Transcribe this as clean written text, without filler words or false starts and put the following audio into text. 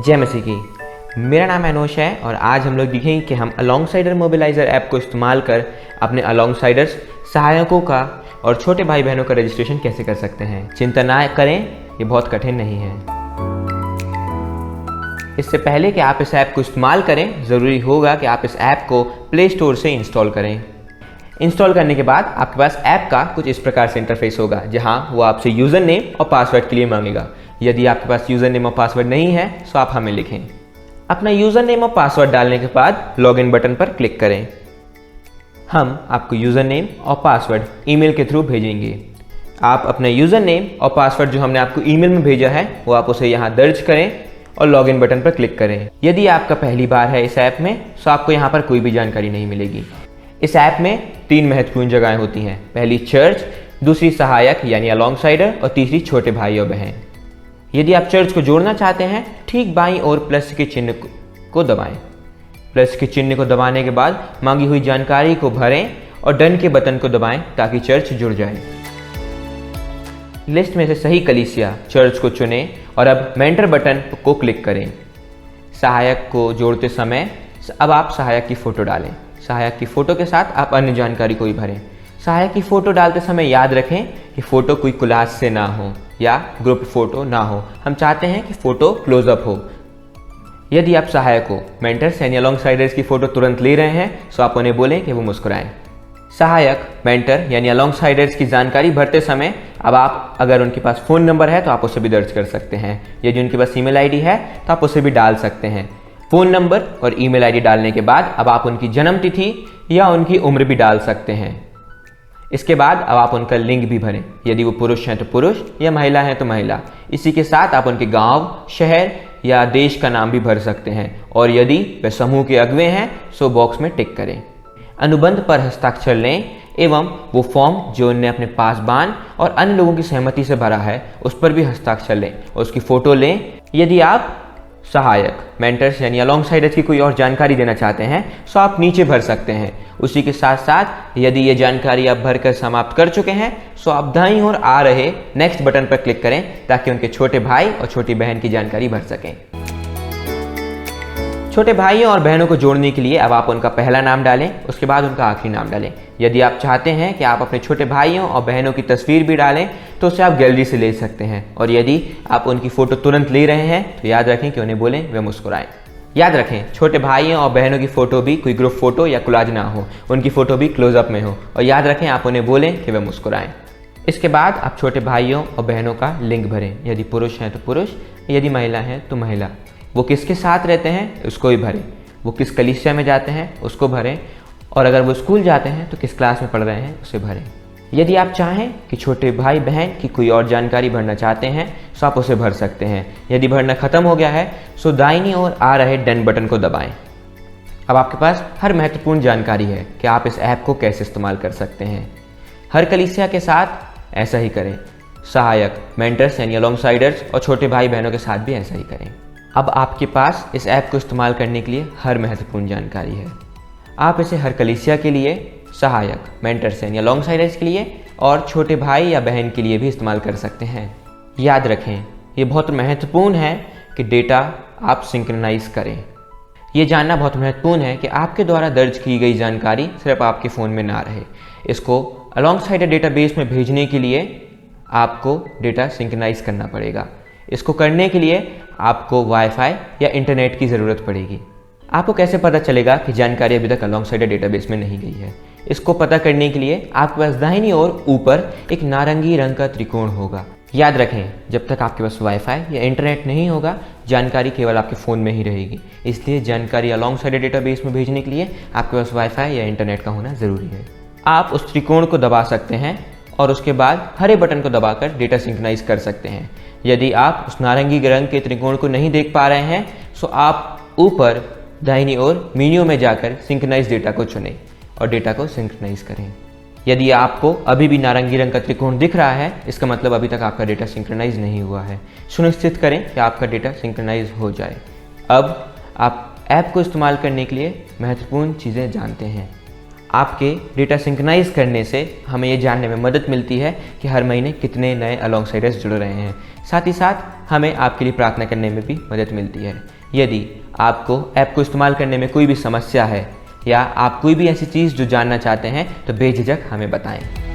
जय मसीह की। मेरा नाम अनोश है और आज हम लोग देखेंगे कि हम अलोंगसाइडर मोबिलाइज़र ऐप को इस्तेमाल कर अपने अलोंगसाइडर्स, सहायकों का और छोटे भाई बहनों का रजिस्ट्रेशन कैसे कर सकते हैं। चिंता ना करें, ये बहुत कठिन नहीं है। इससे पहले कि आप इस ऐप को इस्तेमाल करें, ज़रूरी होगा कि आप इस ऐप को प्ले स्टोर से इंस्टॉल करें। इंस्टॉल करने के बाद आपके पास ऐप का कुछ इस प्रकार से इंटरफेस होगा, जहां वो आपसे यूज़र नेम और पासवर्ड के लिए मांगेगा। यदि आपके पास यूज़र नेम और पासवर्ड नहीं है तो आप हमें लिखें। अपना यूज़र नेम और पासवर्ड डालने के बाद लॉगिन बटन पर क्लिक करें। हम आपको यूज़र नेम और पासवर्ड ईमेल के थ्रू भेजेंगे। आप अपना यूज़र नेम और पासवर्ड जो हमने आपको ईमेल में भेजा है वो आप उसे यहाँ दर्ज करें और लॉगिन बटन पर क्लिक करें। यदि आपका पहली बार है इस ऐप में तो आपको यहाँ पर कोई भी जानकारी नहीं मिलेगी। इस ऐप में 3 महत्वपूर्ण जगहें होती हैं। पहली चर्च, दूसरी सहायक यानी अलोंगसाइडर और तीसरी छोटे भाई और बहन। यदि आप चर्च को जोड़ना चाहते हैं, ठीक बाईं ओर प्लस के चिन्ह को दबाएं। प्लस के चिन्ह को दबाने के बाद मांगी हुई जानकारी को भरें और डन के बटन को दबाएं ताकि चर्च जुड़ जाए। लिस्ट में से सही कलीसिया चर्च को चुनें और अब मेंटर बटन को क्लिक करें। सहायक को जोड़ते समय अब आप सहायक की फ़ोटो डालें। सहायक की फ़ोटो के साथ आप अन्य जानकारी को भी भरें। सहायक की फ़ोटो डालते समय याद रखें कि फ़ोटो कोई कोलाज से ना हो या ग्रुप फ़ोटो ना हो। हम चाहते हैं कि फ़ोटो क्लोजअप हो। यदि आप सहायक को, मेंटर्स यानी अलोंगसाइडर्स की फ़ोटो तुरंत ले रहे हैं तो आप उन्हें बोलें कि वो मुस्कुराएं। सहायक, मेंटर यानी अलोंगसाइडर्स की जानकारी भरते समय अब आप अगर उनके पास फ़ोन नंबर है तो आप उसे भी दर्ज कर सकते हैं। यदि उनके पास ईमेल आईडी है तो आप उसे भी डाल सकते हैं। फ़ोन नंबर और ईमेल आईडी डालने के बाद अब आप उनकी जन्म तिथि या उनकी उम्र भी डाल सकते हैं। इसके बाद अब आप उनका लिंग भी भरें। यदि वो पुरुष हैं तो पुरुष या महिला हैं तो महिला। इसी के साथ आप उनके गांव, शहर या देश का नाम भी भर सकते हैं और यदि वे समूह के अगुवे हैं तो बॉक्स में टिक करें। अनुबंध पर हस्ताक्षर लें एवं वो फॉर्म जो उनने अपने पासबान और अन्य लोगों की सहमति से भरा है उस पर भी हस्ताक्षर लें और उसकी फ़ोटो लें। यदि आप सहायक, मेंटर्स यानी अलोंगसाइडर्स की कोई और जानकारी देना चाहते हैं तो आप नीचे भर सकते हैं। उसी के साथ साथ यदि ये जानकारी आप भरकर समाप्त कर चुके हैं तो आप दाईं ओर आ रहे नेक्स्ट बटन पर क्लिक करें ताकि उनके छोटे भाई और छोटी बहन की जानकारी भर सकें। छोटे भाइयों और बहनों को जोड़ने के लिए अब आप उनका पहला नाम डालें, उसके बाद उनका आखिरी नाम डालें। यदि आप चाहते हैं कि आप अपने छोटे भाइयों और बहनों की तस्वीर भी डालें तो उसे आप गैलरी से ले सकते हैं और यदि आप उनकी फ़ोटो तुरंत ले रहे हैं तो याद रखें कि उन्हें बोलें वे मुस्कुराएं। याद रखें, छोटे भाइयों और बहनों की फ़ोटो भी कोई ग्रुप फ़ोटो या कोलाज ना हो, उनकी फ़ोटो भी क्लोजअप में हो और याद रखें आप उन्हें बोलें कि वे मुस्कुराएं। इसके बाद आप छोटे भाइयों और बहनों का लिंग भरें। यदि पुरुष हैं तो पुरुष, यदि महिला हैं तो महिला। वो किसके साथ रहते हैं उसको भी भरें। वो किस कलीसिया में जाते हैं उसको भरें और अगर वो स्कूल जाते हैं तो किस क्लास में पढ़ रहे हैं उसे भरें। यदि आप चाहें कि छोटे भाई बहन की कोई और जानकारी भरना चाहते हैं तो आप उसे भर सकते हैं। यदि भरना ख़त्म हो गया है तो दाहिनी ओर आ रहे डन बटन को दबाएं। अब आपके पास हर महत्वपूर्ण जानकारी है कि आप इस ऐप को कैसे इस्तेमाल कर सकते हैं। हर कलीसिया के साथ ऐसा ही करें। सहायक, मेंटर्स यानी अलोंगसाइडर्स और छोटे भाई बहनों के साथ भी ऐसा ही करें। अब आपके पास इस ऐप को इस्तेमाल करने के लिए हर महत्वपूर्ण जानकारी है। आप इसे हर कलीसिया के लिए, सहायक, मेंटर्स यानी अलोंगसाइडर्स के लिए और छोटे भाई या बहन के लिए भी इस्तेमाल कर सकते हैं। याद रखें, ये बहुत महत्वपूर्ण है कि डेटा आप सिंक्रोनाइज करें। ये जानना बहुत महत्वपूर्ण है कि आपके द्वारा दर्ज की गई जानकारी सिर्फ आपके फ़ोन में ना रहे। इसको अलोंगसाइडर डेटाबेस में भेजने के लिए आपको डेटा सिंक्रोनाइज करना पड़ेगा। इसको करने के लिए आपको वाईफाई या इंटरनेट की ज़रूरत पड़ेगी। आपको कैसे पता चलेगा कि जानकारी अभी तक अलोंगसाइडर डेटाबेस में नहीं गई है? इसको पता करने के लिए आपके पास दाहिनी ओर ऊपर एक नारंगी रंग का त्रिकोण होगा। याद रखें, जब तक आपके पास वाईफाई या इंटरनेट नहीं होगा जानकारी केवल आपके फ़ोन में ही रहेगी। इसलिए जानकारी अलोंगसाइडर डेटाबेस में भेजने के लिए आपके पास वाईफाई या इंटरनेट का होना ज़रूरी है। आप उस त्रिकोण को दबा सकते हैं और उसके बाद हरे बटन को दबाकर डेटा सिंक्रोनाइज कर सकते हैं। यदि आप उस नारंगी रंग के त्रिकोण को नहीं देख पा रहे हैं तो आप ऊपर दाहिनी ओर मेन्यू में जाकर सिंक्रोनाइज डेटा को चुनें और डेटा को सिंक्रोनाइज करें। यदि आपको अभी भी नारंगी रंग का त्रिकोण दिख रहा है, इसका मतलब अभी तक आपका डेटा सिंक्रोनाइज नहीं हुआ है। सुनिश्चित करें कि आपका डेटा सिंक्रोनाइज हो जाए। अब आप ऐप को इस्तेमाल करने के लिए महत्वपूर्ण चीज़ें जानते हैं। आपके डेटा सिंक्रोनाइज करने से हमें ये जानने में मदद मिलती है कि हर महीने कितने नए अलोंगसाइडर्स जुड़ रहे हैं। साथ ही साथ हमें आपके लिए प्रार्थना करने में भी मदद मिलती है। यदि आपको ऐप को इस्तेमाल करने में कोई भी समस्या है या आप कोई भी ऐसी चीज़ जो जानना चाहते हैं तो बेझिझक हमें बताएं।